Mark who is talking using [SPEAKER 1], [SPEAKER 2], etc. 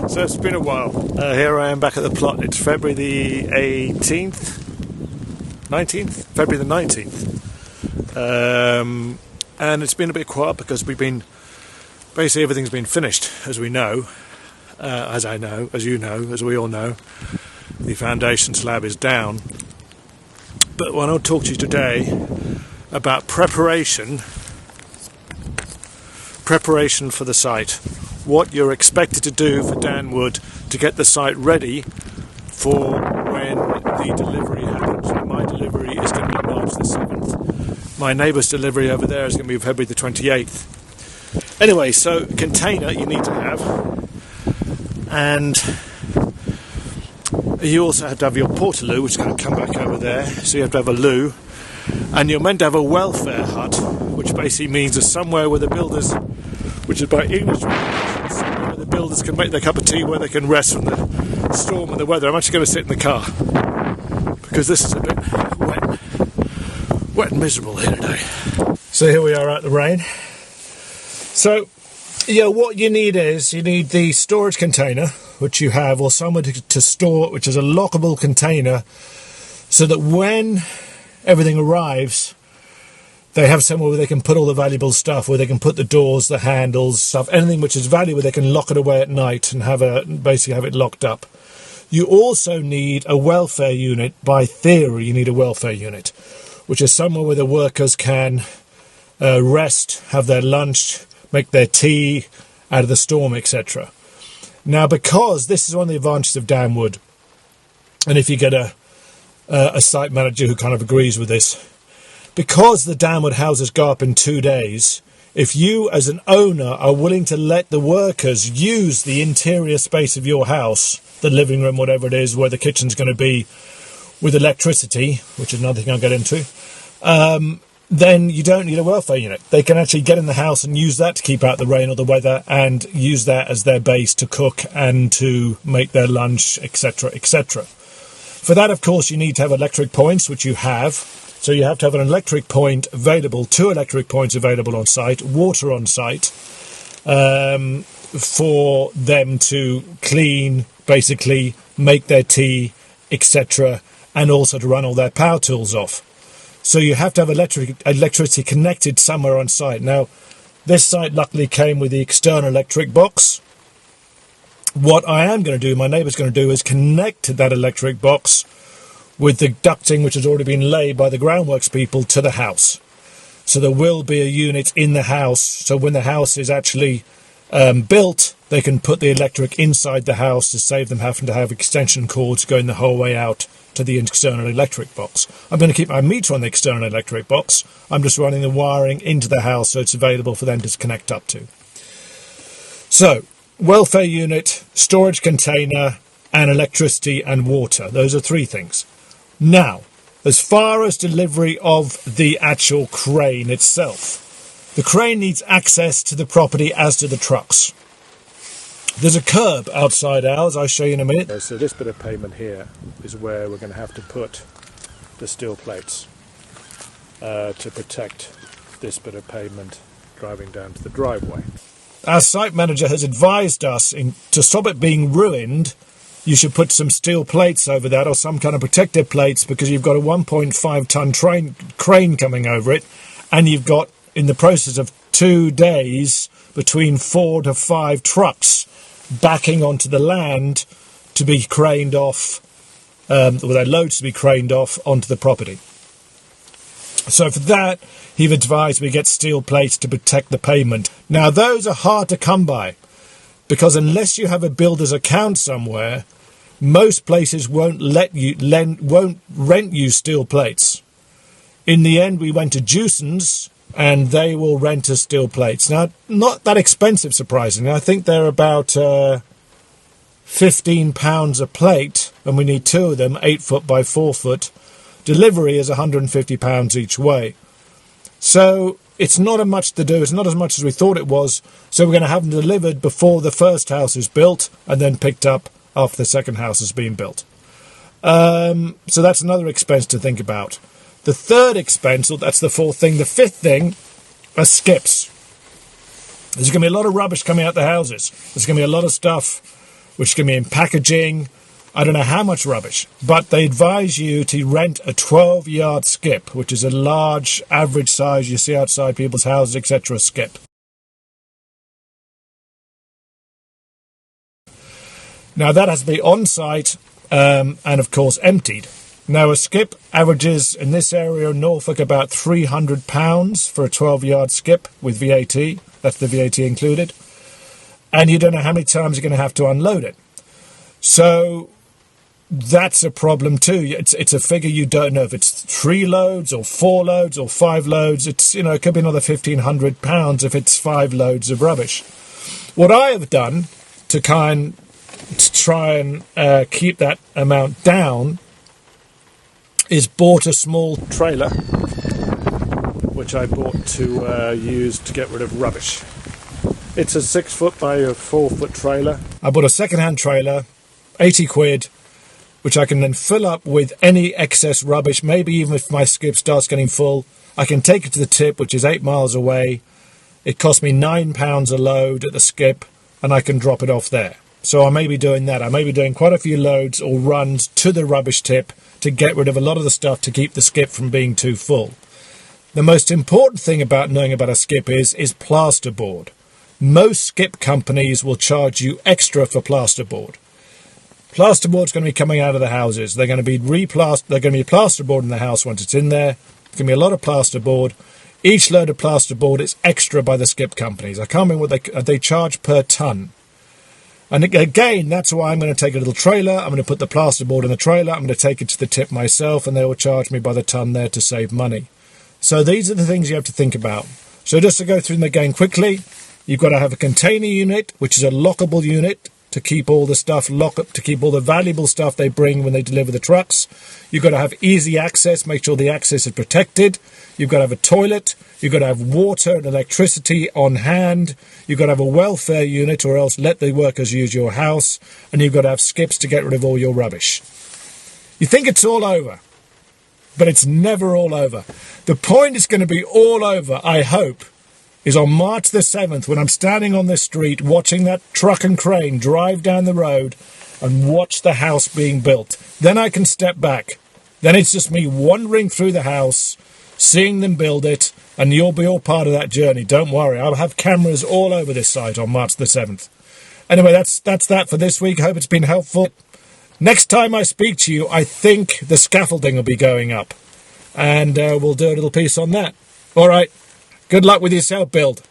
[SPEAKER 1] So it's been a while. Here I am back at the plot. It's February the 18th? 19th? February the 19th. And it's been a bit quiet because basically everything's been finished, as we know. As I know, as you know, as we all know. The foundation slab is down. But I want to talk to you today about preparation for the site. What you're expected to do for Danwood to get the site ready for when the delivery happens. My delivery is going to be March the 7th. My neighbour's delivery over there is going to be February the 28th. Anyway, so container you need to have, and you also have to have your portaloo, which is going to come back over there, so you have to have a loo, and you're meant to have a welfare hut, which basically means there's somewhere where the builders, which is by English, somewhere where the builders can make their cup of tea, where they can rest from the storm and the weather. I'm actually going to sit in the car because this is a bit wet and miserable here today. So here we are out in the rain. So yeah, what you need is the storage container, which you have, or somewhere to store, which is a lockable container, so that when everything arrives, they have somewhere where they can put all the valuable stuff, where they can put the doors, the handles, stuff, anything which is valuable, they can lock it away at night and basically have it locked up. You also need a welfare unit. By theory, you need a welfare unit, which is somewhere where the workers can rest, have their lunch, make their tea out of the storm, etc. Now, because this is one of the advantages of Danwood, and if you get a site manager who kind of agrees with this, because the Danwood houses go up in 2 days, if you as an owner are willing to let the workers use the interior space of your house, the living room, whatever it is, where the kitchen's going to be, with electricity, which is another thing I'll get into, then you don't need a welfare unit. They can actually get in the house and use that to keep out the rain or the weather, and use that as their base to cook and to make their lunch, etc., etc. For that, of course, you need to have electric points, which you have. So you have to have an electric point available, 2 electric points available on site, water on site, for them to clean, basically make their tea, etc., and also to run all their power tools off. So you have to have electricity connected somewhere on site. Now, this site luckily came with the external electric box. What I am going to do, my neighbour's going to do, is connect that electric box with the ducting which has already been laid by the groundworks people to the house. So there will be a unit in the house, so when the house is actually built, they can put the electric inside the house to save them having to have extension cords going the whole way out to the external electric box. I'm going to keep my meter on the external electric box. I'm just running the wiring into the house so it's available for them to connect up to. So, welfare unit, storage container, and electricity and water. Those are 3 things. Now, as far as delivery of the actual crane itself, the crane needs access to the property as do the trucks. There's a curb outside ours, I'll show you in a minute. So this bit of pavement here is where we're going to have to put the steel plates to protect this bit of pavement driving down to the driveway. Our site manager has advised us to stop it being ruined, you should put some steel plates over that, or some kind of protective plates, because you've got a 1.5 ton crane coming over it, and you've got, in the process of 2 days, between 4 to 5 trucks backing onto the land to be craned off, with their loads to be craned off onto the property. So for that, he've advised we get steel plates to protect the pavement. Now, those are hard to come by, because unless you have a builder's account somewhere, most places won't rent you steel plates. In the end, we went to Jewson's, and they will rent us steel plates. Now, not that expensive, surprisingly. I think they're about £15 a plate, and we need 2 of them, 8 foot by 4 foot. Delivery is £150 each way. So it's not much to do. It's not as much as we thought it was. So we're going to have them delivered before the first house is built, and then picked up after the second house has been built. So that's another expense to think about. The third expense, or that's the 4th thing. The 5th thing are skips. There's going to be a lot of rubbish coming out the houses. There's going to be a lot of stuff which can be in packaging, I don't know how much rubbish, but they advise you to rent a 12-yard skip, which is a large, average size you see outside people's houses, etc. skip. Now that has to be on site and of course emptied. Now a skip averages in this area in Norfolk about £300 for a 12-yard skip with VAT. That's the VAT included. And you don't know how many times you're going to have to unload it. So that's a problem too. It's a figure you don't know if it's 3 loads or 4 loads or 5 loads. It's, you know, it could be another £1,500 if it's 5 loads of rubbish. What I have done to try and keep that amount down is bought a small trailer, which I bought to use to get rid of rubbish. It's a 6 foot by a 4 foot trailer. I bought a second-hand trailer, 80 quid, which I can then fill up with any excess rubbish. Maybe even if my skip starts getting full, I can take it to the tip, which is 8 miles away. It cost me £9 a load at the skip, and I can drop it off there. So I may be doing that. I may be doing quite a few loads or runs to the rubbish tip to get rid of a lot of the stuff to keep the skip from being too full. The most important thing about knowing about a skip is plasterboard. Most skip companies will charge you extra for plasterboard. Plasterboard's going to be coming out of the houses. They're going to be plasterboard in the house once it's in there. There's going to be a lot of plasterboard. Each load of plasterboard is extra by the skip companies. I can't remember what they charge per ton. And again, that's why I'm going to take a little trailer. I'm going to put the plasterboard in the trailer. I'm going to take it to the tip myself, and they will charge me by the ton there to save money. So these are the things you have to think about. So just to go through them again quickly, you've got to have a container unit, which is a lockable unit, to keep all the stuff locked up, to keep all the valuable stuff they bring when they deliver the trucks. You've got to have easy access, make sure the access is protected. You've got to have a toilet. You've got to have water and electricity on hand. You've got to have a welfare unit, or else let the workers use your house. And you've got to have skips to get rid of all your rubbish. You think it's all over, but it's never all over. The point is going to be all over, I hope, is on March the 7th, when I'm standing on this street watching that truck and crane drive down the road and watch the house being built. Then I can step back. Then it's just me wandering through the house, seeing them build it, and you'll be all part of that journey. Don't worry, I'll have cameras all over this site on March the 7th. Anyway, that's that for this week. I hope it's been helpful. Next time I speak to you, I think the scaffolding will be going up, and we'll do a little piece on that. All right. Good luck with your self-build.